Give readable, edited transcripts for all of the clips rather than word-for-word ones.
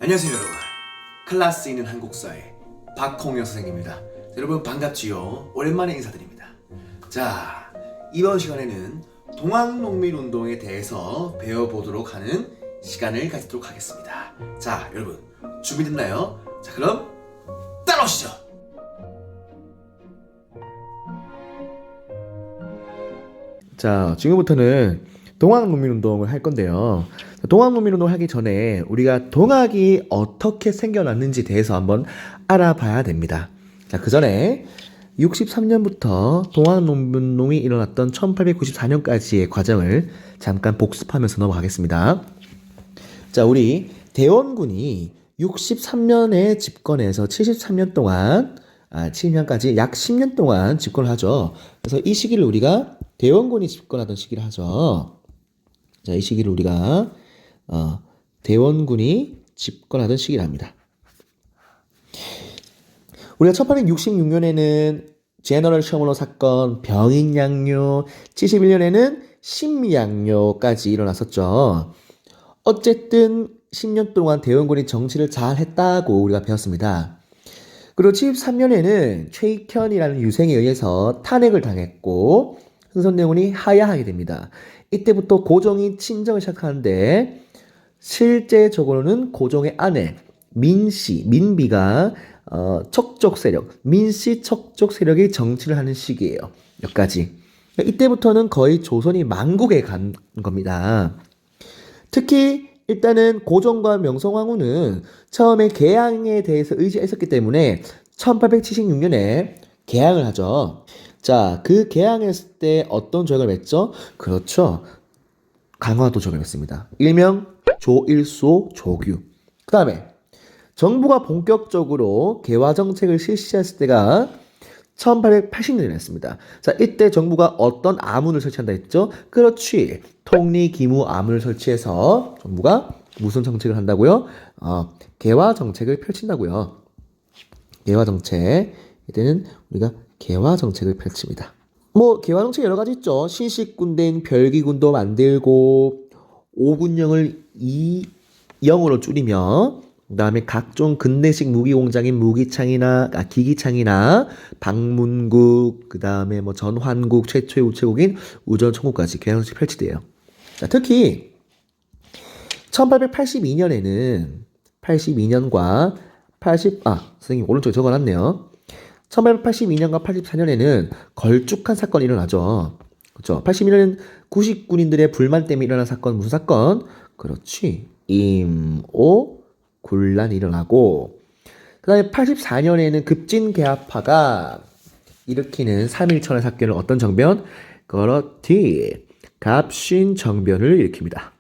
안녕하세요 여러분. 클라스 있는 한국사의 박홍여 선생님입니다. 여러분 반갑지요? 오랜만에 인사드립니다. 자, 이번 시간에는 동학농민운동에 대해서 배워보도록 하는 시간을 가지도록 하겠습니다. 자, 여러분 준비됐나요? 자, 그럼 따라오시죠. 자, 지금부터는 동학농민운동을 할 건데요. 동학농민운동 하기 전에 우리가 동학이 어떻게 생겨났는지 대해서 한번 알아봐야 됩니다. 자, 그 전에 63년부터 동학농민운동이 일어났던 1894년까지의 과정을 잠깐 복습하면서 넘어가겠습니다. 자, 우리 대원군이 63년에 집권해서 73년 동안 7년까지 약 10년 동안 집권을 하죠. 그래서 이 시기를 우리가 대원군이 집권하던 시기를 하죠. 자, 이 시기를 우리가 대원군이 집권하던 시기를 합니다. 우리가 1866년에는 제너럴 셔먼러 사건, 병인양요, 71년에는 신미양요까지 일어났었죠. 어쨌든 10년 동안 대원군이 정치를 잘 했다고 우리가 배웠습니다. 그리고 73년에는 최익현이라는 유생에 의해서 탄핵을 당했고 흥선대원이 하야하게 됩니다. 이때부터 고종이 친정을 시작하는데 실제적으로는 고종의 아내 민비가 척족 세력, 민씨 척족 세력이 정치를 하는 시기예요. 여기까지. 이때부터는 거의 조선이 만국에 간 겁니다. 특히 일단은 고종과 명성황후는 처음에 개항에 대해서 의지했었기 때문에 1876년에 개항을 하죠. 자, 그 개항했을 때 어떤 조약을 맺죠? 그렇죠. 강화도 조약을 맺습니다. 일명 조일소 조규. 그 다음에 정부가 본격적으로 개화 정책을 실시했을 때가 1880년이었습니다. 자, 이때 정부가 어떤 아문을 설치한다 했죠? 그렇지. 통리기무 아문을 설치해서 정부가 무슨 정책을 한다고요? 개화 정책을 펼친다고요. 개화 정책. 이때는 우리가 개화 정책을 펼칩니다. 개화 정책 여러 가지 있죠. 신식군대인 별기군도 만들고 5군령을 2영으로 줄이며 그 다음에 각종 근대식 무기 공장인 기기창이나 방문국, 그 다음에 전환국, 최초의 우체국인 우전총국까지 개화 정책이 펼치대요. 자, 특히 1882년에는 82년과 선생님 오른쪽에 적어놨네요. 1882년과 84년에는 걸쭉한 사건이 일어나죠. 그렇죠. 82년에는 구식군인들의 불만 때문에 일어난 사건, 무슨 사건? 그렇지. 임오 군란이 일어나고, 그 다음에 84년에는 급진개화파가 일으키는 3.1천의 사건을 어떤 정변? 그렇지. 갑신정변을 일으킵니다.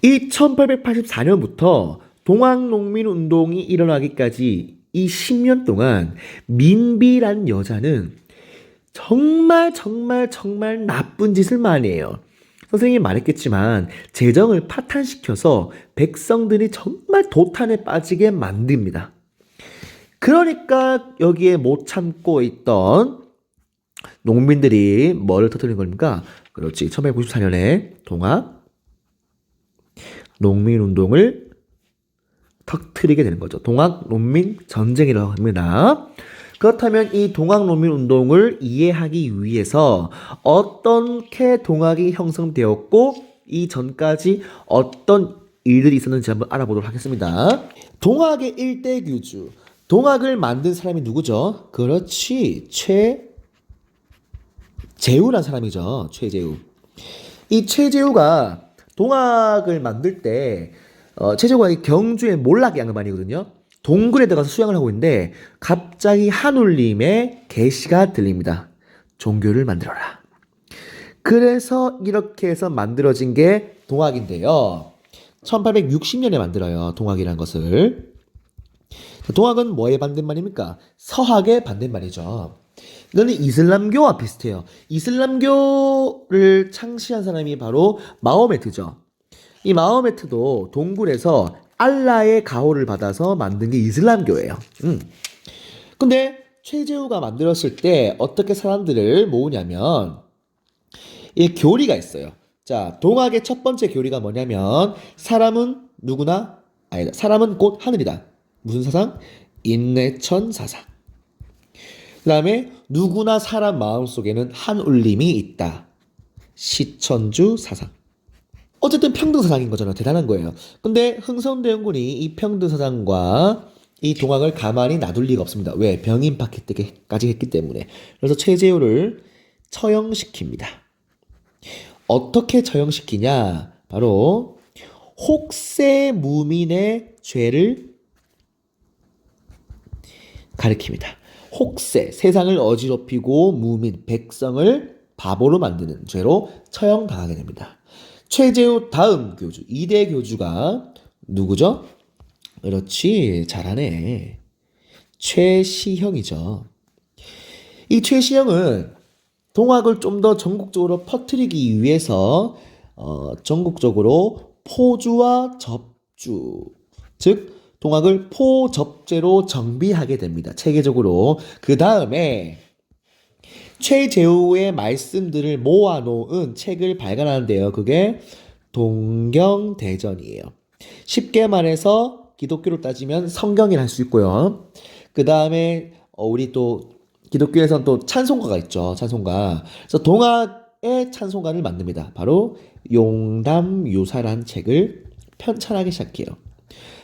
이 1884년부터 동학농민운동이 일어나기까지 이 10년 동안 민비란 여자는 정말 나쁜 짓을 많이 해요. 선생님이 말했겠지만 재정을 파탄시켜서 백성들이 정말 도탄에 빠지게 만듭니다. 그러니까 여기에 못 참고 있던 농민들이 뭐를 터뜨린 겁니까? 그렇지. 1894년에 동학농민운동을 터뜨리게 되는 거죠. 동학농민 전쟁이라고 합니다. 그렇다면 이 동학농민운동을 이해하기 위해서 어떻게 동학이 형성되었고 이 전까지 어떤 일들이 있었는지 한번 알아보도록 하겠습니다. 동학의 일대 규주, 동학을 만든 사람이 누구죠? 그렇지, 최재우란 사람이죠. 최재우. 이 최재우가 동학을 만들 때 최재우가 경주의 몰락 양반이거든요. 동굴에 들어가서 수양을 하고 있는데 갑자기 한울림의 계시가 들립니다. 종교를 만들어라. 그래서 이렇게 해서 만들어진 게 동학인데요. 1860년에 만들어요. 동학이라는 것을. 동학은 뭐의 반대말입니까? 서학의 반대말이죠. 이거는 이슬람교와 비슷해요. 이슬람교를 창시한 사람이 바로 마호메트죠. 이 마호메트도 동굴에서 알라의 가호를 받아서 만든 게 이슬람교예요. 근데 최재우가 만들었을 때 어떻게 사람들을 모으냐면 교리가 있어요. 자, 동학의 첫 번째 교리가 뭐냐면 사람은 누구나 아니다. 사람은 곧 하늘이다. 무슨 사상? 인내천 사상. 그 다음에 누구나 사람 마음속에는 한 울림이 있다. 시천주 사상. 어쨌든 평등 사상인 거잖아. 대단한 거예요. 근데 흥선대원군이 이 평등 사상과 이 동학을 가만히 놔둘 리가 없습니다. 왜? 병인 파켓 때까지 했기 때문에. 그래서 최재우를 처형시킵니다. 어떻게 처형시키냐? 바로 혹세 무민의 죄를 가리킵니다. 혹세, 세상을 어지럽히고 무민, 백성을 바보로 만드는 죄로 처형당하게 됩니다. 최재우 다음 교주, 2대 교주가 누구죠? 그렇지, 잘하네. 최시형이죠. 이 최시형은 동학을 좀 더 전국적으로 퍼뜨리기 위해서 전국적으로 포주와 접주, 즉 동학을 포접제로 정비하게 됩니다. 체계적으로. 그 다음에 최재우의 말씀들을 모아놓은 책을 발간하는데요. 그게 동경대전이에요. 쉽게 말해서 기독교로 따지면 성경이라 할 수 있고요. 그 다음에 우리 또 기독교에서는 또 찬송가가 있죠. 찬송가. 그래서 동학의 찬송가를 만듭니다. 바로 용담유사란 책을 편찬하기 시작해요.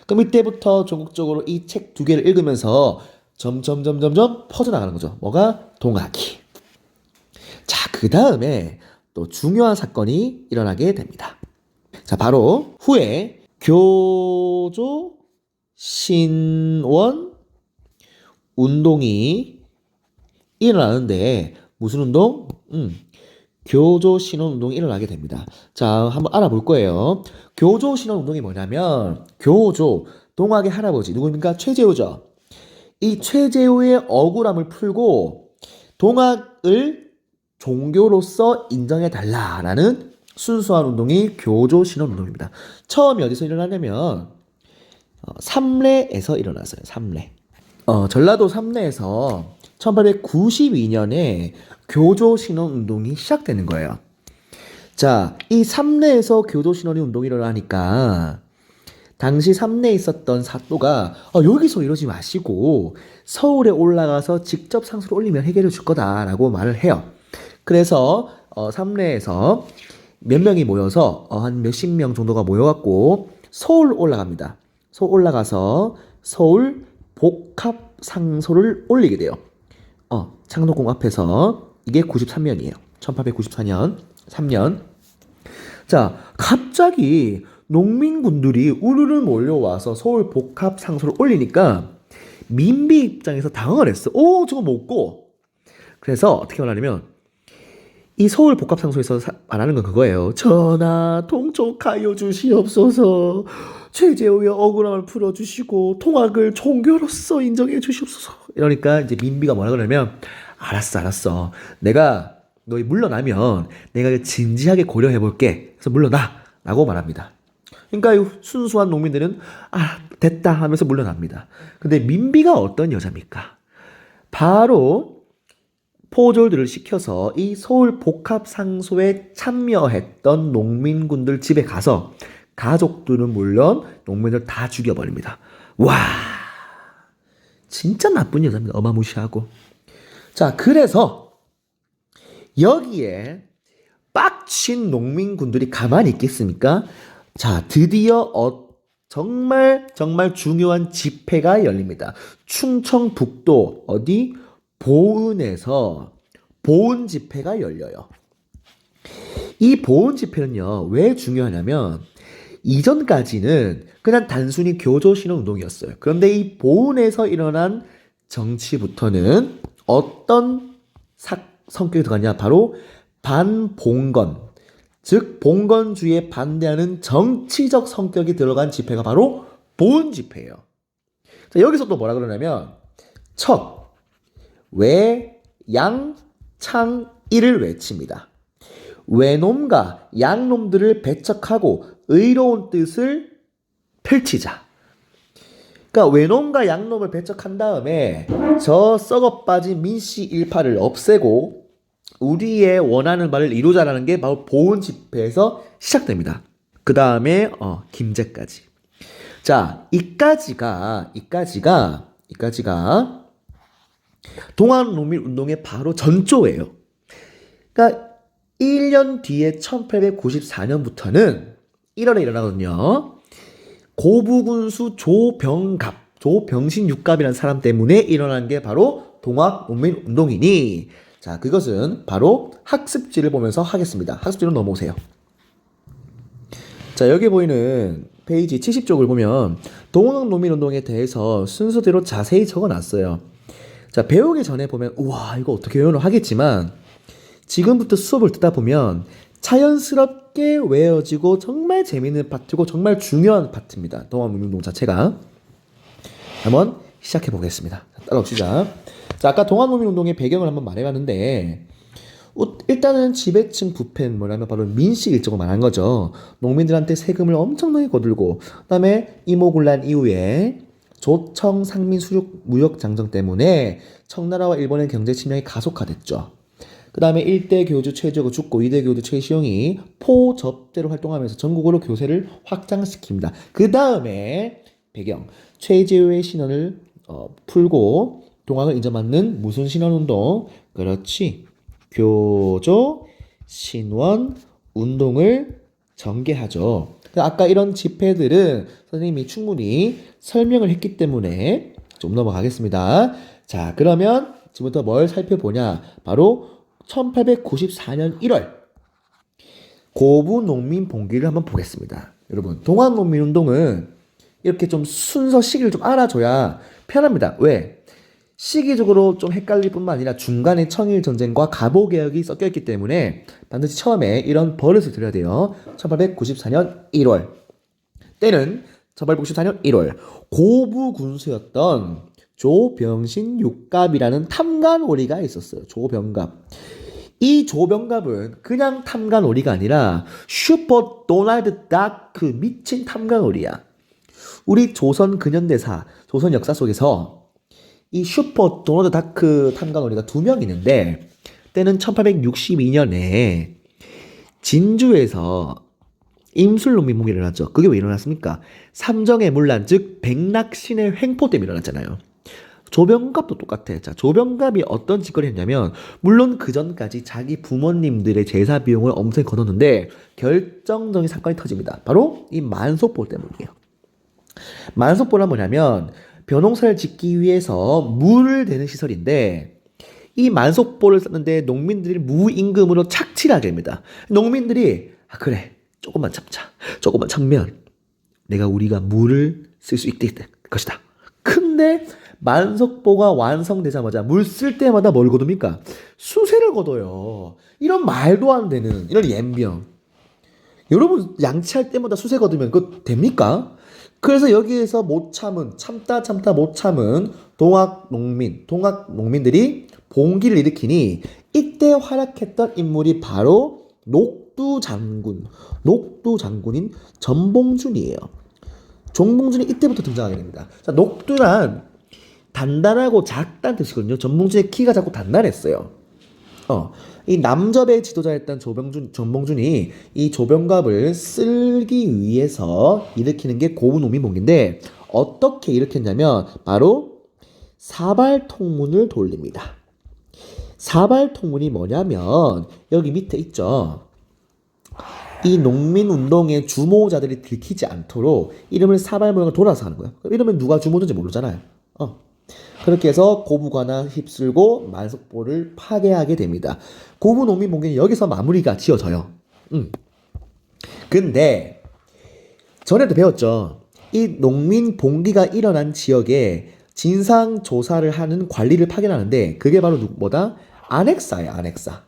그럼 이때부터 전국적으로 이 책 두 개를 읽으면서 점점 퍼져나가는 거죠. 뭐가? 동학이. 자, 그 다음에 또 중요한 사건이 일어나게 됩니다. 자, 바로 후에 교조 신원 운동이 일어나는데 무슨 운동? 교조 신원 운동이 일어나게 됩니다. 자, 한번 알아볼 거예요. 교조 신원 운동이 뭐냐면 교조, 동학의 할아버지 누구입니까? 최재우죠. 이 최재우의 억울함을 풀고 동학을 종교로서 인정해달라라는 순수한 운동이 교조 신원 운동입니다. 처음이 어디서 일어나냐면 삼례에서 일어났어요. 삼례. 전라도 삼례에서 1892년에 교조 신원 운동이 시작되는 거예요. 자, 이 삼례에서 교조 신원 운동이 일어나니까 당시 삼례에 있었던 사또가 여기서 이러지 마시고 서울에 올라가서 직접 상소를 올리면 해결해 줄 거다라고 말을 해요. 그래서 삼례에서 몇 명이 모여서 한 몇십 명 정도가 모여갖고 서울 올라갑니다. 서울 올라가서 서울 복합 상소를 올리게 돼요. 창덕궁 앞에서. 이게 93년이에요. 1894년 3년. 자, 갑자기 농민군들이 우르르 몰려와서 서울 복합 상소를 올리니까 민비 입장에서 당황을 했어. 저거 먹고. 그래서 어떻게 말하냐면 이 서울 복합 상소에서 말하는 건 그거예요. 전하 통촉하여 주시옵소서. 최재우의 억울함을 풀어주시고 통학을 종교로서 인정해 주시옵소서. 이러니까 이제 민비가 뭐라 그러냐면 알았어. 내가 너희 물러나면 내가 진지하게 고려해볼게. 그래서 물러나 라고 말합니다. 그러니까 이 순수한 농민들은 됐다 하면서 물러납니다. 근데 민비가 어떤 여자입니까? 바로 포졸들을 시켜서 이 서울 복합 상소에 참여했던 농민군들 집에 가서 가족들은 물론 농민들 다 죽여버립니다. 와, 진짜 나쁜 여자입니다. 어마무시하고. 자, 그래서 여기에 빡친 농민군들이 가만히 있겠습니까? 자, 드디어 정말 중요한 집회가 열립니다. 충청북도 어디? 보은에서 보은 집회가 열려요. 이 보은 집회는요, 왜 중요하냐면 이전까지는 그냥 단순히 교조신원 운동이었어요. 그런데 이 보은에서 일어난 정치부터는 어떤 성격이 들어갔냐? 바로 반봉건, 즉 봉건주의에 반대하는 정치적 성격이 들어간 집회가 바로 보은 집회예요. 자, 여기서 또 뭐라 그러냐면 첫 외, 양, 창, 일을 외칩니다. 외놈과 양놈들을 배척하고 의로운 뜻을 펼치자. 그러니까 외놈과 양놈을 배척한 다음에 저 썩어 빠진 민씨 일파를 없애고 우리의 원하는 바를 이루자라는 게 바로 보은 집회에서 시작됩니다. 그 다음에 김제까지. 자, 이까지가 동학농민운동의 바로 전조예요. 그러니까 1년 뒤에 1894년부터는 1월에 일어나거든요. 고부군수 조병신육갑이라는 사람 때문에 일어난 게 바로 동학농민운동이니, 자, 그것은 바로 학습지를 보면서 하겠습니다. 학습지로 넘어오세요. 자, 여기 보이는 페이지 70쪽을 보면 동학농민운동에 대해서 순서대로 자세히 적어놨어요. 자, 배우기 전에 보면 우와 이거 어떻게 외우나 하겠지만 지금부터 수업을 듣다 보면 자연스럽게 외워지고 정말 재밌는 파트고 정말 중요한 파트입니다. 동학농민운동 자체가. 한번 시작해 보겠습니다. 따라옵시다. 자, 아까 동학농민운동의 배경을 한번 말해봤는데 일단은 지배층 부패는 뭐냐면 바로 민식 일정을 말한 거죠. 농민들한테 세금을 엄청나게 거들고, 그다음에 이모군란 이후에 조청 상민 수륙 무역 장정 때문에 청나라와 일본의 경제 침략이 가속화됐죠. 그 다음에 1대 교주 최저가 죽고 2대 교주 최시용이 포접대로 활동하면서 전국으로 교세를 확장시킵니다. 그 다음에 배경 최재우의 신원을 풀고 동학을 인정받는 무슨 신원운동? 그렇지, 교조 신원 운동을 전개하죠. 아까 이런 집회들은 선생님이 충분히 설명을 했기 때문에 좀 넘어가겠습니다. 자, 그러면 지금부터 뭘 살펴보냐? 바로 1894년 1월 고부 농민 봉기를 한번 보겠습니다. 여러분, 동학농민운동은 이렇게 좀 순서 시기를 좀 알아줘야 편합니다. 왜? 시기적으로 좀 헷갈릴 뿐만 아니라 중간에 청일전쟁과 갑오개혁이 섞여있기 때문에 반드시 처음에 이런 버릇을 들여야 돼요. 1894년 1월 때는 1894년 1월 고부군수였던 조병신육갑이라는 탐관오리가 있었어요. 조병갑. 이 조병갑은 그냥 탐관오리가 아니라 슈퍼 도널드 닥 미친 탐관오리야. 우리 조선 근현대사, 조선 역사 속에서 이 슈퍼 도널드 다크 탐관오리가 2명 있는데, 때는 1862년에 진주에서 임술농민봉기를 일어났죠. 그게 왜 일어났습니까? 삼정의 문란, 즉 백낙신의 횡포 때문에 일어났잖아요. 조병갑도 똑같아. 자, 조병갑이 어떤 짓거리를 했냐면, 물론 그 전까지 자기 부모님들의 제사 비용을 엄청 걷었는데 결정적인 사건이 터집니다. 바로 이 만석보 때문이에요. 만석보란 뭐냐면 벼농사를 짓기 위해서 물을 대는 시설인데, 이 만석보를 썼는데 농민들이 무임금으로 착취를 하게 됩니다. 농민들이 그래, 조금만 참면 우리가 물을 쓸 수 있게 될 것이다. 근데 만석보가 완성되자마자 물 쓸 때마다 뭘 거둡니까? 수세를 거둬요. 이런 말도 안 되는 이런 옌병. 여러분, 양치할 때마다 수세 거두면 그거 됩니까? 그래서 여기에서 참다 못 참은 동학농민들이 봉기를 일으키니, 이때 활약했던 인물이 바로 녹두장군인 전봉준이에요. 전봉준이 이때부터 등장하게 됩니다. 자, 녹두란 단단하고 작다는 뜻이거든요. 전봉준의 키가 작고 단단했어요. 이 남접의 지도자였던 전봉준이 이 조병갑을 쓸기 위해서 일으키는 게 고부농민봉기인데, 어떻게 일으켰냐면 바로 사발통문을 돌립니다. 사발통문이 뭐냐면 여기 밑에 있죠. 이 농민운동의 주모자들이 들키지 않도록 이름을 사발 모양을 돌아서 하는 거예요. 이러면 누가 주모인지 모르잖아요. 그렇게 해서 고부관을 휩쓸고 만석보를 파괴하게 됩니다. 고부농민봉기는 여기서 마무리가 지어져요. 근데 전에도 배웠죠. 이 농민봉기가 일어난 지역에 진상조사를 하는 관리를 파견하는데, 그게 바로 뭐다? 안핵사예요. 안핵사.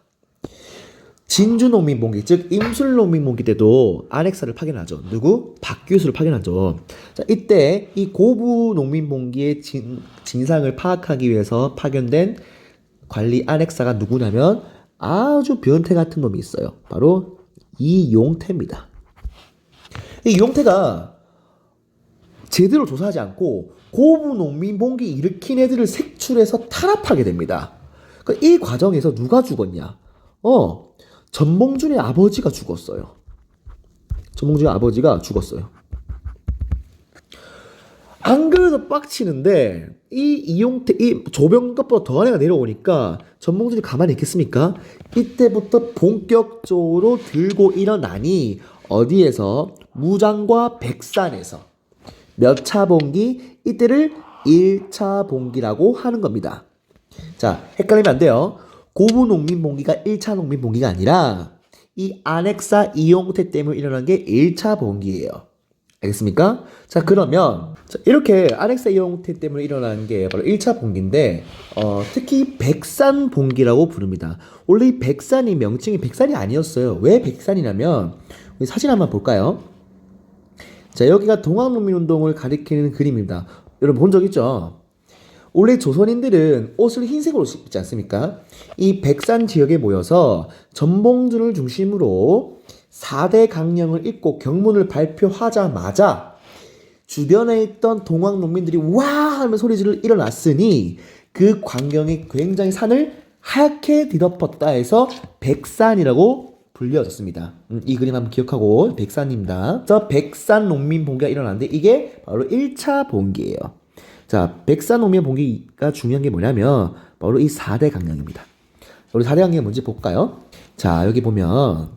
진주농민봉기, 즉 임술농민봉기 때도 안핵사를 파견하죠. 누구? 박규수를 파견하죠. 자, 이때 이 고부농민봉기의 진상을 파악하기 위해서 파견된 관리 안핵사가 누구냐면 아주 변태 같은 놈이 있어요. 바로 이용태입니다. 이 이용태가 제대로 조사하지 않고 고부농민봉기 일으킨 애들을 색출해서 탄압하게 됩니다. 그러니까 이 과정에서 누가 죽었냐? 전봉준의 아버지가 죽었어요. 안 그래도 빡치는데 이 이용태 이 조병갑보다 더한 애가 내려오니까 전몽준이 가만히 있겠습니까? 이때부터 본격적으로 들고 일어나니 어디에서 무장과 백산에서 몇 차 봉기 이때를 1차 봉기라고 하는 겁니다. 자, 헷갈리면 안 돼요. 고부 농민 봉기가 1차 농민 봉기가 아니라 이 안핵사 이용태 때문에 일어난 게 1차 봉기예요. 알겠습니까? 자, 그러면 자, 이렇게 안핵사 이용태 때문에 일어난 게 바로 1차 봉기인데 특히 백산 봉기라고 부릅니다. 원래 이 백산이 명칭이 백산이 아니었어요. 왜 백산이냐면 우리 사진 한번 볼까요? 자, 여기가 동학농민운동을 가리키는 그림입니다. 여러분 본 적 있죠? 원래 조선인들은 옷을 흰색으로 입지 않습니까? 이 백산 지역에 모여서 전봉준을 중심으로 4대 강령을 읽고 경문을 발표하자마자 주변에 있던 동학농민들이 와 하면 소리를 일어났으니 그 광경이 굉장히 산을 하얗게 뒤덮었다 해서 백산이라고 불려졌습니다. 이 그림 한번 기억하고 백산입니다. 저 백산 농민 봉기가 일어났는데 이게 바로 1차 봉기예요. 자, 백산 농민 봉기가 중요한 게 뭐냐면 바로 이 4대 강령입니다. 우리 4대 강령이 뭔지 볼까요? 자, 여기 보면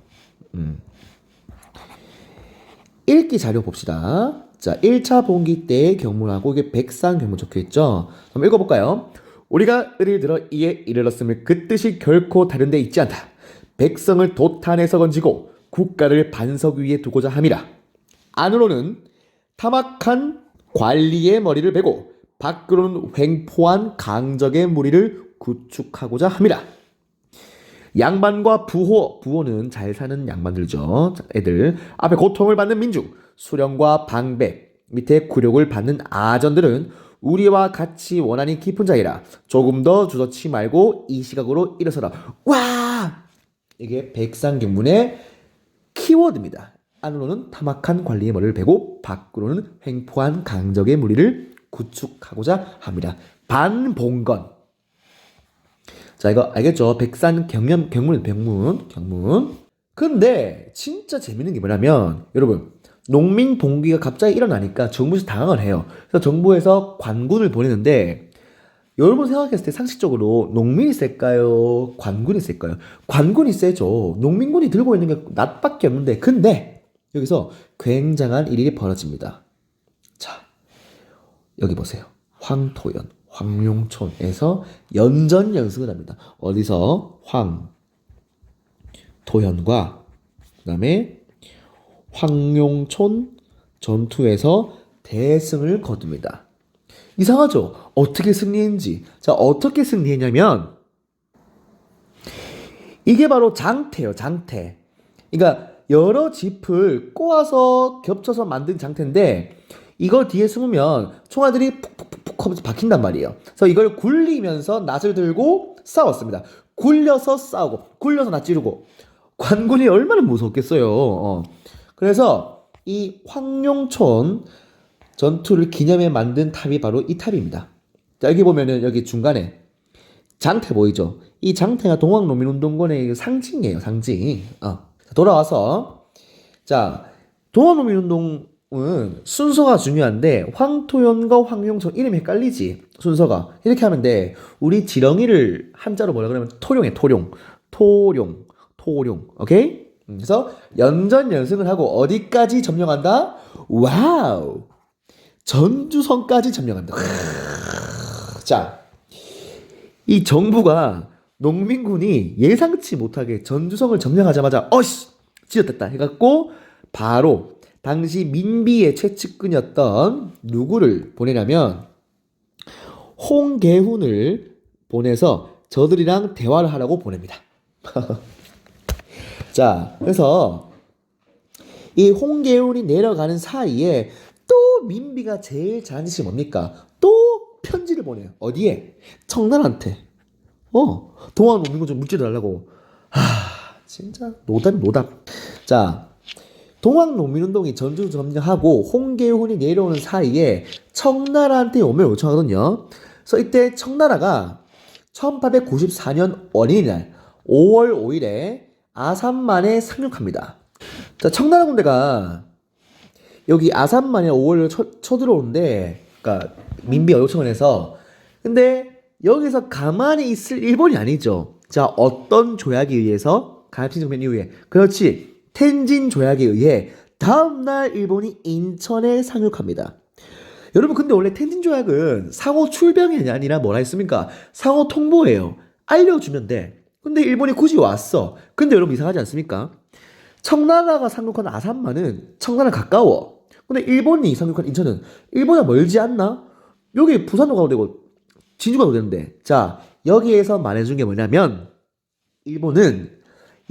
읽기 자료 봅시다. 자, 1차 봉기 때의 경문하고 이게 백산 경문 적혀있죠? 한번 읽어볼까요? 우리가 을을 들어 이에 이르렀음을 그 뜻이 결코 다른 데 있지 않다. 백성을 도탄에서 건지고 국가를 반석 위에 두고자 함이라. 안으로는 타막한 관리의 머리를 베고 밖으로는 횡포한 강적의 무리를 구축하고자 함이라. 양반과 부호는 잘 사는 양반들죠. 애들. 앞에 고통을 받는 민중, 수령과 방배, 밑에 굴욕을 받는 아전들은 우리와 같이 원한이 깊은 자이라. 조금 더 주저치 말고 이 시각으로 일어서라. 와! 이게 백상경문의 키워드입니다. 안으로는 타막한 관리의 머리를 베고 밖으로는 횡포한 강적의 무리를 구축하고자 합니다. 반봉건. 자, 이거 알겠죠? 백산 경문. 근데 진짜 재밌는 게 뭐냐면 여러분 농민 봉기가 갑자기 일어나니까 정부에서 당황을 해요. 그래서 정부에서 관군을 보내는데 여러분 생각했을 때 상식적으로 농민이 셀까요? 관군이 셀까요? 관군이 세죠. 농민군이 들고 있는 게 낫밖에 없는데 근데 여기서 굉장한 일이 벌어집니다. 자, 여기 보세요. 황토연, 황룡촌에서 연전연승을 합니다. 어디서? 황토연과 그 다음에 황룡촌 전투에서 대승을 거둡니다. 이상하죠? 어떻게 승리했는지. 자, 어떻게 승리했냐면 이게 바로 장태예요. 장태. 그러니까 여러 짚을 꼬아서 겹쳐서 만든 장태인데 이거 뒤에 숨으면 총알들이 푹푹푹푹 하면서 박힌단 말이에요. 그래서 이걸 굴리면서 낫을 들고 싸웠습니다. 굴려서 싸우고 굴려서 낫 찌르고 관군이 얼마나 무섭겠어요. 그래서 이 황룡촌 전투를 기념해 만든 탑이 바로 이 탑입니다. 자, 여기 보면은 여기 중간에 장태 보이죠? 이 장태가 동학농민운동권의 상징이에요, 상징. 돌아와서 자, 동학농민운동은 순서가 중요한데 황토연과 황룡촌 이름이 헷갈리지? 순서가 이렇게 하면 돼. 우리 지렁이를 한자로 뭐라 그러면 토룡해, 토룡. 오케이? 그래서 연전연승을 하고 어디까지 점령한다? 와우! 전주성까지 점령한다. 자, 이 정부가 농민군이 예상치 못하게 전주성을 점령하자마자 어씨 지었댔다 해갖고 바로 당시 민비의 최측근이었던 누구를 보내냐면 홍계훈을 보내서 저들이랑 대화를 하라고 보냅니다. 자, 그래서 이 홍계훈이 내려가는 사이에 또 민비가 제일 잘하는 짓이 뭡니까? 또 편지를 보내요. 어디에? 청나라한테. 동학농민군 좀 묻지달라고. 진짜 노답. 자, 동학농민운동이 전주 점령하고 홍계훈이 내려오는 사이에 청나라한테 오면 요청하거든요. 그래서 이때 청나라가 1894년 어린이날 5월 5일에 아산만에 상륙합니다. 자, 청나라 군대가 여기 아산만에 5월에 쳐들어오는데 그러니까 민비가 요청을 해서 근데 여기서 가만히 있을 일본이 아니죠. 자, 어떤 조약에 의해서 가입신 정변 이후에 그렇지 텐진 조약에 의해 다음날 일본이 인천에 상륙합니다. 여러분 근데 원래 텐진 조약은 상호 출병이 아니라 뭐라 했습니까? 상호 통보예요. 알려주면 돼. 근데 일본이 굳이 왔어. 근데 여러분 이상하지 않습니까? 청나라가 상륙한 아산만은 청나라 가까워. 근데 일본이 상륙한 인천은 일본이 멀지 않나? 여기 부산도 가도 되고 진주 가도 되는데 자 여기에서 말해준 게 뭐냐면 일본은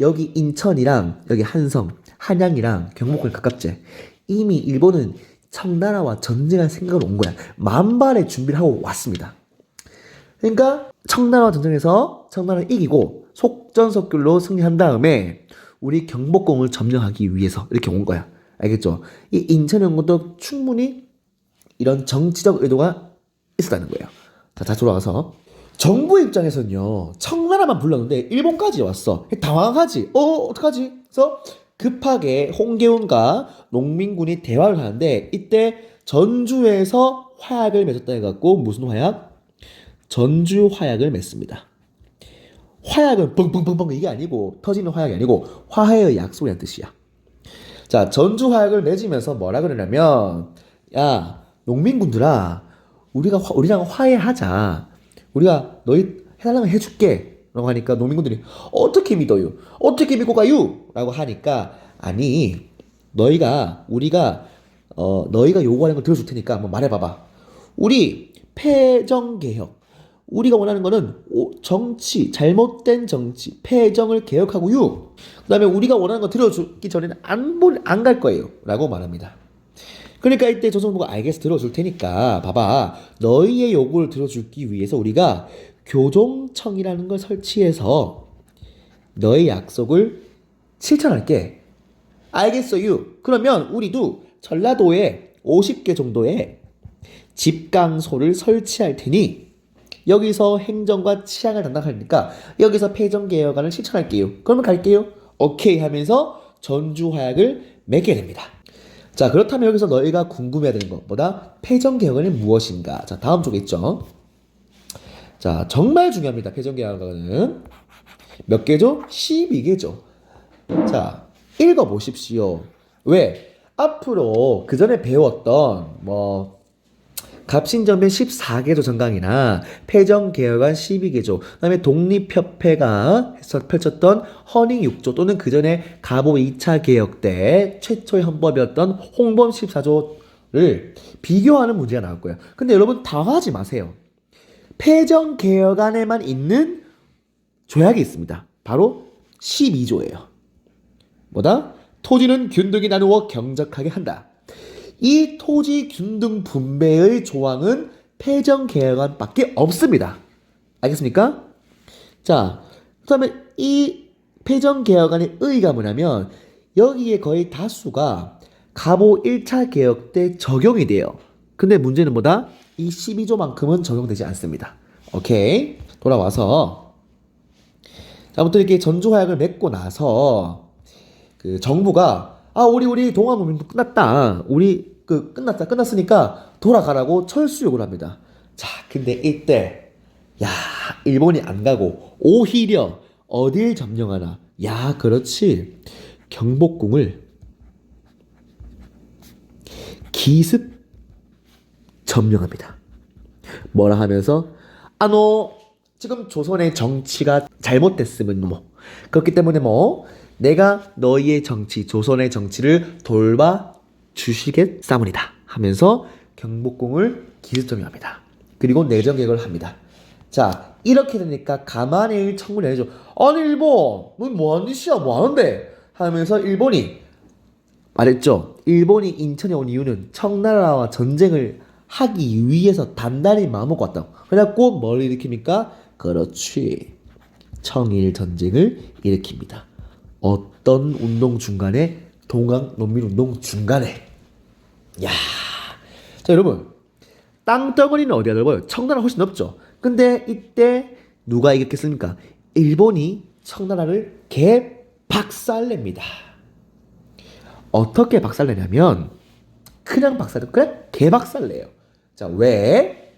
여기 인천이랑 여기 한성, 한양이랑 경복궁이 가깝지. 이미 일본은 청나라와 전쟁할 생각으로 온 거야. 만발의 준비를 하고 왔습니다. 그러니까 청나라와 전쟁에서 청나라를 이기고 속전속결로 승리한 다음에 우리 경복궁을 점령하기 위해서 이렇게 온 거야. 알겠죠? 이 인천에 온 것도 충분히 이런 정치적 의도가 있었다는 거예요. 자, 다시 돌아와서 정부 입장에서는요 청나라만 불렀는데 일본까지 왔어. 당황하지. 어떡하지? 그래서 급하게 홍계훈과 농민군이 대화를 하는데 이때 전주에서 화약을 맺었다 해갖고 무슨 화약? 전주 화약을 맺습니다. 화약은 뻥뻥뻥뻥 이게 아니고 터지는 화약이 아니고 화해의 약속이라는 뜻이야. 자, 전주 화약을 맺으면서 뭐라 그러냐면 야 농민군들아 우리랑 화해하자. 우리가 너희 해달라면 해줄게 라고 하니까 농민군들이 어떻게 믿어요? 어떻게 믿고 가요? 라고 하니까 아니 우리가 너희가 요구하는 걸 들어줄 테니까 한번 말해봐봐. 우리 패정개혁 우리가 원하는 거는 잘못된 정치 패정을 개혁하고요. 그 다음에 우리가 원하는 거 들어주기 전에는 안 갈 거예요 라고 말합니다. 그러니까 이때 조선부가 알겠어 들어줄 테니까 봐봐 너희의 요구를 들어주기 위해서 우리가 교종청이라는 걸 설치해서 너의 약속을 실천할게. 알겠어요. 그러면 우리도 전라도에 50개 정도의 집강소를 설치할 테니 여기서 행정과 치안을 담당하니까 여기서 패정개혁안을 실천할게요. 그러면 갈게요. 오케이 하면서 전주화약을 맺게 됩니다. 자, 그렇다면 여기서 너희가 궁금해야 되는 것보다 패정개혁안이 무엇인가? 자, 다음 쪽에 있죠. 자, 정말 중요합니다. 패정개혁안은 몇 개죠? 12개죠. 자, 읽어보십시오. 왜? 앞으로 그 전에 배웠던 갑신정변 14개조 정강이나 패정개혁안 12개조, 그 다음에 독립협회가 펼쳤던 헌익6조 또는 그 전에 갑오 2차 개혁 때 최초의 헌법이었던 홍범 14조를 비교하는 문제가 나올 거예요. 근데 여러분 당하지 마세요. 패정개혁안에만 있는 조약이 있습니다. 바로 12조예요. 뭐다? 토지는 균등히 나누어 경작하게 한다. 이 토지 균등 분배의 조항은 패정개혁안밖에 없습니다. 알겠습니까? 자, 그다음에 이 패정개혁안의 의의가 뭐냐면 여기에 거의 다수가 갑오 1차 개혁 때 적용이 돼요. 근데 문제는 뭐다? 이 12조만큼은 적용되지 않습니다. 오케이. 돌아와서 아무튼 이렇게 전주화약을 맺고 나서 그 정부가 우리 동아농민도 끝났다. 우리 끝났으니까 돌아가라고 철수 요구를 합니다. 자, 근데 이때 일본이 안 가고 오히려 어딜 점령하나? 그렇지. 경복궁을 기습 점령합니다. 뭐라 하면서 지금 조선의 정치가 잘못됐으면 그렇기 때문에 내가 너희의 정치, 조선의 정치를 돌봐주시겠사옵니다 하면서 경복궁을 기습점령합니다. 그리고 내정개혁을 합니다. 자, 이렇게 되니까 가만히 있을 청문이 아니죠. 아니 일본, 너 뭐하는 짓이야? 뭐하는데? 하면서 일본이 말했죠. 일본이 인천에 온 이유는 청나라와 전쟁을 하기 위해서 단단히 마음먹고 왔다. 그래갖고 뭘 일으킵니까? 그렇지. 청일전쟁을 일으킵니다. 어떤 운동 중간에? 동학농민운동 중간에. 자, 여러분, 땅덩어리는 어디가 넓어요? 청나라 훨씬 넓죠. 근데 이때 누가 이겼겠습니까? 일본이 청나라를 개박살냅니다. 어떻게 박살내냐면 그냥 개박살내요. 자, 왜?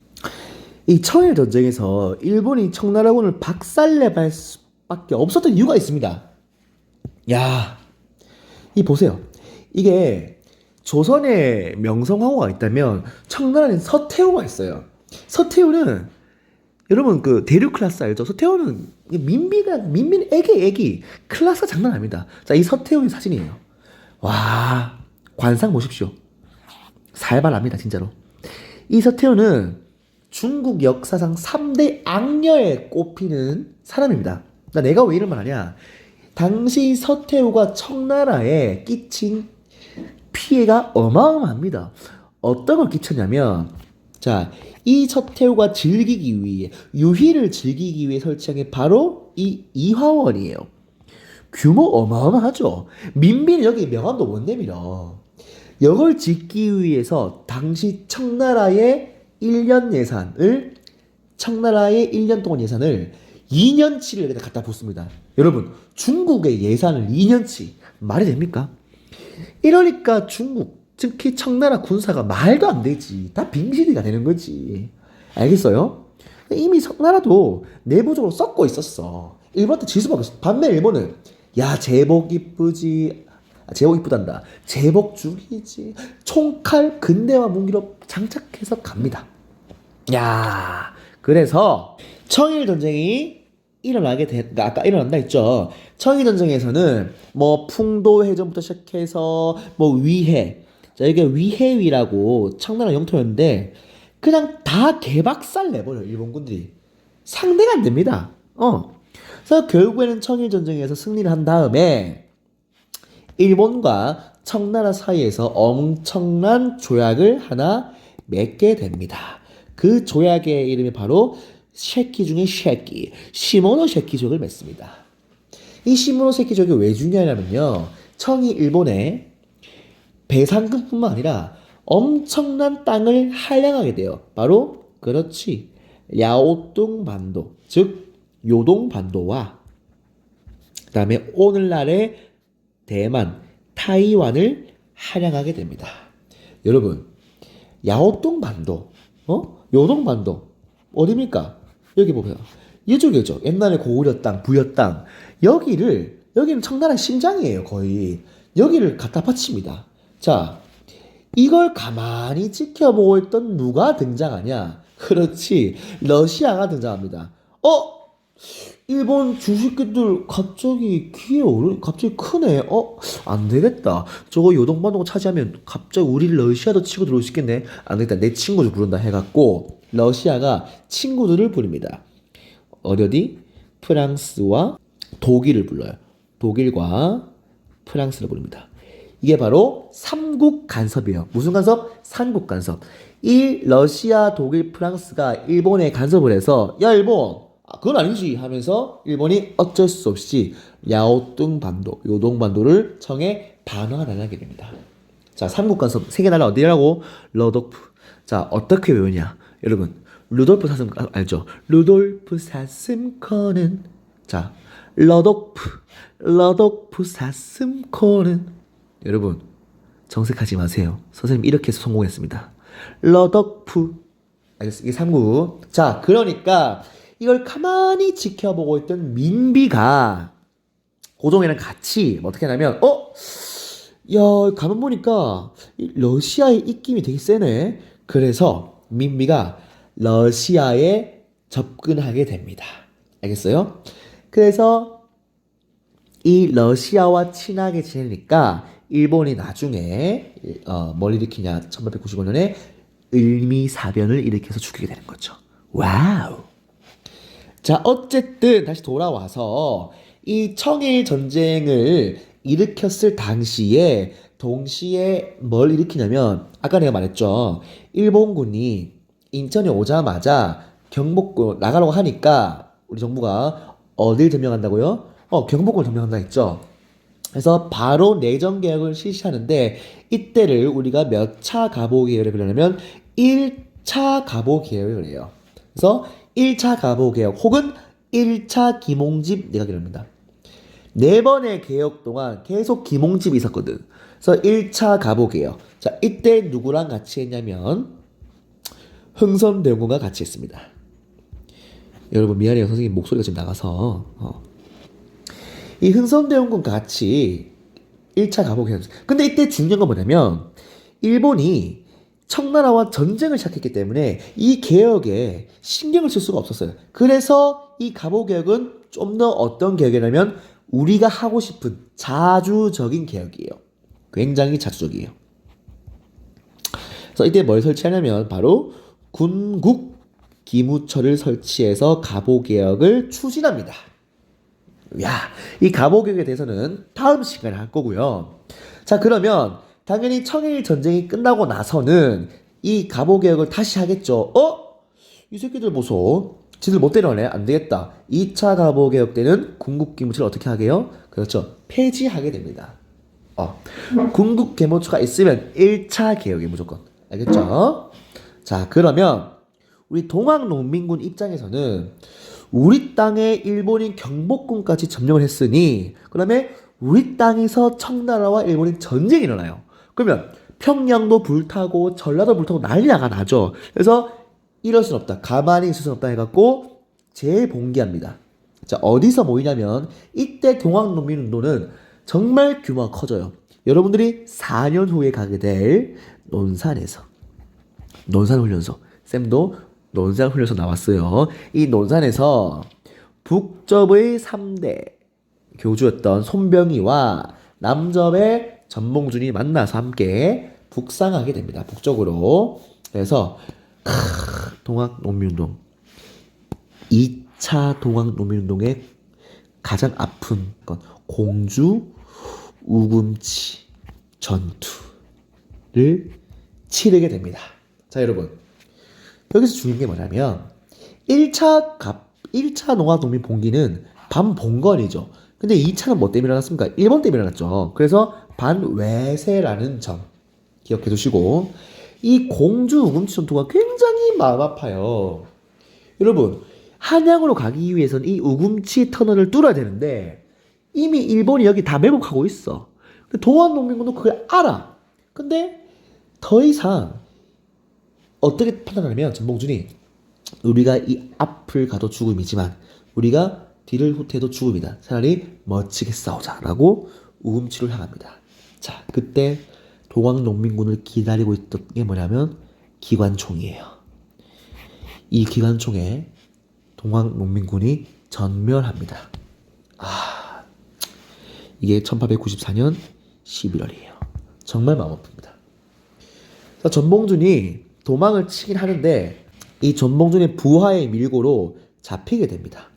이 청일 전쟁에서 일본이 청나라군을 박살내갈 수밖에 없었던 이유가 있습니다. 야, 이 보세요. 이게 조선에 명성황후가 있다면 청나라는 서태후가 있어요. 서태후는 여러분 그 대륙 클래스 알죠? 서태후는 민민 애기 클래스가 장난 아닙니다. 자, 이 서태후의 사진이에요. 와, 관상 보십시오. 살벌합니다, 진짜로. 이 서태후는 중국 역사상 3대 악녀에 꼽히는 사람입니다. 내가 왜 이런 말 하냐? 당시 서태후가 청나라에 끼친 피해가 어마어마합니다. 어떤 걸 끼쳤냐면, 자, 이 서태후가 즐기기 위해, 유희를 즐기기 위해 설치한 게 바로 이 이화원이에요. 규모 어마어마하죠? 민비는 여기 명함도 못 내밀어. 이걸 짓기 위해서 당시 청나라의 1년 동안 예산을 2년치를 여기다 갖다 붓습니다. 여러분, 중국의 예산을 2년치 말이 됩니까? 이러니까 중국, 특히 청나라 군사가 말도 안 되지. 다 빙시리가 되는 거지. 알겠어요? 이미 청나라도 내부적으로 썩고 있었어. 일본한테 질 수밖에 없어. 반면 일본은 야, 제복 이쁘지. 제복 이쁘단다. 제복 죽이지. 총칼 근대화 무기로 장착해서 갑니다. 야, 그래서 청일 전쟁이 아까 일어난다 했죠. 청일 전쟁에서는 뭐 풍도 해전부터 시작해서 뭐 위해, 자, 이게 위해위라고 청나라 영토였는데 그냥 다 개박살 내버려 일본군들이. 상대가 안 됩니다. 그래서 결국에는 청일 전쟁에서 승리를 한 다음에 일본과 청나라 사이에서 엄청난 조약을 하나 맺게 됩니다. 그 조약의 이름이 바로 쉐키 중에 쉐키, 시모노세키 조약을 맺습니다. 이 시모노세키 조약이 왜 중요하냐면요, 청이 일본에 배상금뿐만 아니라 엄청난 땅을 할양하게 돼요. 바로 그렇지, 야오뚱 반도, 즉 요동 반도와 그 다음에 오늘날의 대만, 타이완을 할양하게 됩니다. 여러분, 야오뚱 반도, 요동 반도 어디입니까? 여기 보세요. 이쪽이죠. 옛날에 고구려 땅, 부여 땅. 여기는 청나라 심장이에요, 거의. 여기를 갖다 바칩니다. 자, 이걸 가만히 지켜보고 있던 누가 등장하냐? 그렇지, 러시아가 등장합니다. 일본 주식들 갑자기 갑자기 크네. 안 되겠다. 저거 요동반도가 차지하면 갑자기 우리 러시아도 치고 들어올 수 있겠네. 안 되겠다. 내 친구를 부른다 해갖고 러시아가 친구들을 부릅니다. 어디? 프랑스와 독일을 불러요. 독일과 프랑스를 부릅니다. 이게 바로 삼국 간섭이에요. 무슨 간섭? 삼국 간섭. 이 러시아, 독일, 프랑스가 일본에 간섭을 해서 야, 일본, 그건 아니지 하면서 일본이 어쩔 수 없이 야오뚱 반도, 요동 반도를 청에 반환하게 됩니다. 자, 삼국 간섭 세 개 나라 어디라고? 러도프. 자, 어떻게 외우냐? 여러분, 루돌프 사슴 알죠? 루돌프 사슴코는, 자, 러도프 사슴코는, 여러분 정색하지 마세요. 선생님 이렇게 해서 성공했습니다. 러덕프. 알겠습니다. 이게 3구. 자, 그러니까 이걸 가만히 지켜보고 있던 민비가 고종이랑 같이 어떻게 하냐면 야, 가만 보니까 러시아의 입김이 되게 세네. 그래서 민비가 러시아에 접근하게 됩니다. 알겠어요? 그래서 이 러시아와 친하게 지내니까 일본이 나중에 뭘 일으키냐, 1895년에 을미사변을 일으켜서 죽이게 되는 거죠. 와우. 자, 어쨌든 다시 돌아와서 이 청일 전쟁을 일으켰을 당시에 동시에 뭘 일으키냐면, 아까 내가 말했죠. 일본군이 인천에 오자마자 경복궁 나가려고 하니까 우리 정부가 어딜 점령한다고요? 경복궁을 점령한다 했죠. 그래서 바로 내정 개혁을 실시하는데, 이때를 우리가 몇 차 가보 개혁을 부르냐면 1차 가보 개혁을 해요. 그래서 1차 가보 개혁 혹은 1차 김홍집 내각이라고 합니다. 4번의 개혁 동안 계속 김홍집이 있었거든. 그래서 1차 가보 개혁. 자, 이때 누구랑 같이 했냐면 흥선대원군과 같이 했습니다. 여러분 미안해요. 선생님 목소리가 지금 나가서 이 흥선대원군과 같이 1차 가보개혁. 근데 이때 중요한 건 뭐냐면 일본이 청나라와 전쟁을 시작했기 때문에 이 개혁에 신경을 쓸 수가 없었어요. 그래서 이 가보개혁은 좀 더 어떤 개혁이냐면 우리가 하고 싶은 자주적인 개혁이에요. 굉장히 자주적이에요. 그래서 이때 뭘 설치하냐면 바로 군국 기무처를 설치해서 가보개혁을 추진합니다. 이 가보개혁에 대해서는 다음 시간에 할 거고요. 자, 그러면 당연히 청일 전쟁이 끝나고 나서는 이 가보개혁을 다시 하겠죠. 이 새끼들 보소. 지들 못 데려오네. 안 되겠다. 2차 가보개혁 때는 군국기무처를 어떻게 하게요? 그렇죠. 폐지하게 됩니다. 군국기무처가 있으면 1차 개혁이 무조건. 알겠죠? 자, 그러면 우리 동학농민군 입장에서는 우리 땅에 일본인 경복궁까지 점령을 했으니 그다음에 우리 땅에서 청나라와 일본인 전쟁이 일어나요. 그러면 평양도 불타고 전라도 불타고 난리가 나죠. 그래서 이럴 순 없다. 가만히 있을 순 없다 해갖고 재봉기합니다. 자, 어디서 모이냐면 이때 동학농민운동은 정말 규모가 커져요. 여러분들이 4년 후에 가게 될 논산에서 논산훈련소 쌤도 논산훈련소 나왔어요. 이 논산에서 북접의 3대 교주였던 손병희와 남접의 전몽준이 만나서 함께 북상하게 됩니다. 북쪽으로. 그래서 동학농민운동 2차 동학농민운동의 가장 아픈 건 공주 우금치 전투를 치르게 됩니다. 자, 여러분 여기서 중요한 게 뭐냐면 1차 동학농민 봉기는 반봉건이죠. 근데 2차는 뭐 때문에 일어났습니까? 일본 때문에 일어났죠. 그래서 반외세라는 점 기억해 두시고 이 공주 우금치 전투가 굉장히 마음 아파요. 여러분 한양으로 가기 위해서는 이 우금치 터널을 뚫어야 되는데 이미 일본이 여기 다 매복하고 있어. 동학농민군도 그걸 알아. 근데 더 이상 어떻게 판단하냐면 전봉준이 우리가 이 앞을 가도 죽음이지만 우리가 뒤를 후퇴해도 죽음이다. 차라리 멋지게 싸우자라고 우금치를 향합니다. 자, 그때 동학농민군을 기다리고 있던 게 뭐냐면 기관총이에요. 이 기관총에 동학농민군이 전멸합니다. 이게 1894년 11월이에요. 정말 마음 아픕니다. 자, 전봉준이 도망을 치긴 하는데 이 전봉준의 부하의 밀고로 잡히게 됩니다.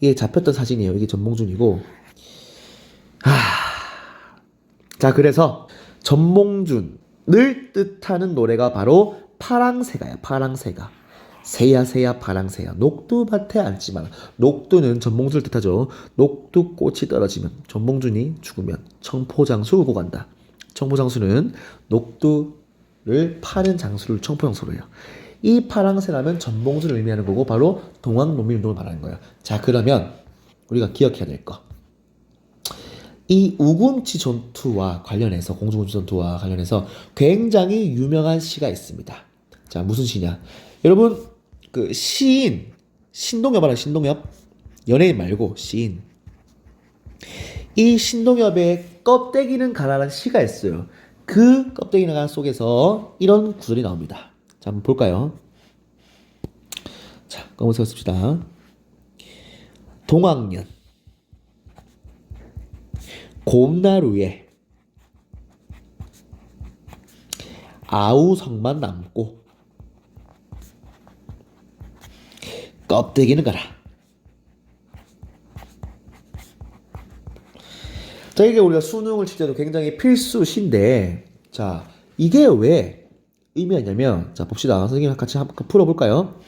이게 잡혔던 사진이에요. 이게 전봉준이고 자, 그래서 전봉준을 뜻하는 노래가 바로 파랑새가야. 파랑새가. 새야 새야 파랑새야 녹두밭에 앉지 마라. 녹두는 전봉준을 뜻하죠. 녹두꽃이 떨어지면 전봉준이 죽으면 청포장수 울고 간다. 청포장수는 녹두를 파는 장수를 청포장수로 해요. 이 파랑새라면 전봉준을 의미하는 거고 바로 동학농민운동을 말하는 거예요. 자, 그러면 우리가 기억해야 될 거. 이 우금치 전투와 관련해서 공주우금치 전투와 관련해서 굉장히 유명한 시가 있습니다. 자, 무슨 시냐? 여러분 그 시인 신동엽 알아요? 신동엽? 연예인 말고 시인. 이 신동엽의 껍데기는 가라라는 시가 있어요. 그 껍데기는 가라 속에서 이런 구절이 나옵니다. 자, 한번 볼까요? 자, 검은색 씁시다. 동학년 곰나루에 아우성만 남고 껍데기는 가라. 자, 이게 우리가 수능을 칠 때도 굉장히 필수시인데, 자, 이게 왜 의미가 있냐면, 자, 봅시다. 선생님 같이 한번 풀어볼까요?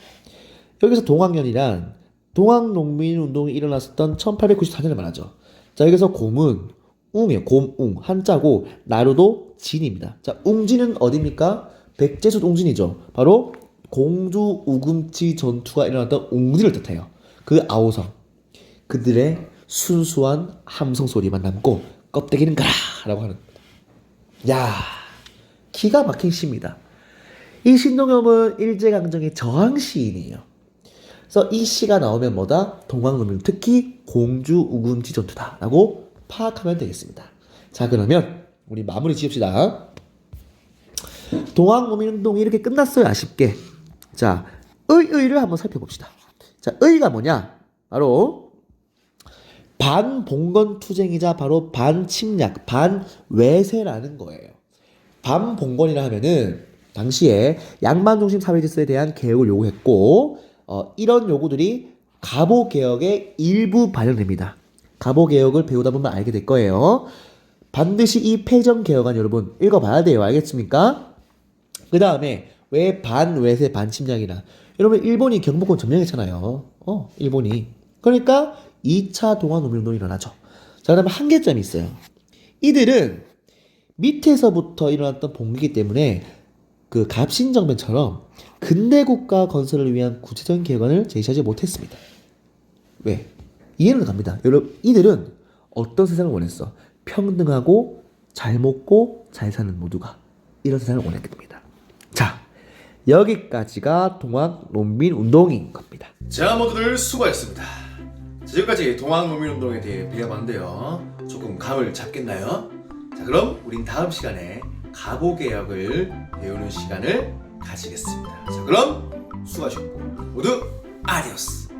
여기서 동학년이란 동학농민운동이 일어났었던 1894년을 말하죠. 자, 여기서 곰은 웅이에요. 곰웅 한자고 나루도 진입니다. 자, 웅진은 어디입니까? 백제수 웅진이죠. 바로 공주 우금치 전투가 일어났던 웅진을 뜻해요. 그 아우성 그들의 순수한 함성 소리만 남고 껍데기는 가라 라고 하는 겁니다. 야, 기가 막힌 시입니다. 이 신동엽은 일제강점기 저항 시인이에요. 그래서 이 시가 나오면 뭐다? 동학농민, 특히 공주 우금지 전투다라고 파악하면 되겠습니다. 자, 그러면 우리 마무리 지읍시다. 동학농민운동이 이렇게 끝났어요, 아쉽게. 자, 의를 한번 살펴봅시다. 자, 의가 뭐냐? 바로 반봉건투쟁이자 바로 반침략, 반외세라는 거예요. 반봉건이라 하면은 당시에 양반중심 사회질서에 대한 개혁을 요구했고, 이런 요구들이 갑오개혁의 일부 반영됩니다. 갑오개혁을 배우다 보면 알게 될 거예요. 반드시 이 패전개혁안 여러분 읽어봐야 돼요. 알겠습니까? 그 다음에 왜 반외세 반침략이나, 여러분 일본이 경복궁 점령했잖아요. 일본이. 그러니까 2차 동학농민운동이 일어나죠. 자, 그 다음에 한계점이 있어요. 이들은 밑에서부터 일어났던 봉기이기 때문에 그 갑신정변처럼 근대국가 건설을 위한 구체적인 개혁안을 제시하지 못했습니다. 왜? 이해는 갑니다. 여러분, 이들은 어떤 세상을 원했어? 평등하고 잘 먹고 잘 사는 모두가, 이런 세상을 원했기 때문이다. 자, 여기까지가 동학농민운동인 겁니다. 자, 모두들 수고하셨습니다. 지금까지 동학농민운동에 대해 배워봤는데요. 조금 감을 잡겠나요? 자, 그럼 우린 다음 시간에 갑오개혁을 배우는 시간을 가지겠습니다. 자, 그럼 수고하셨고 모두 아디오스.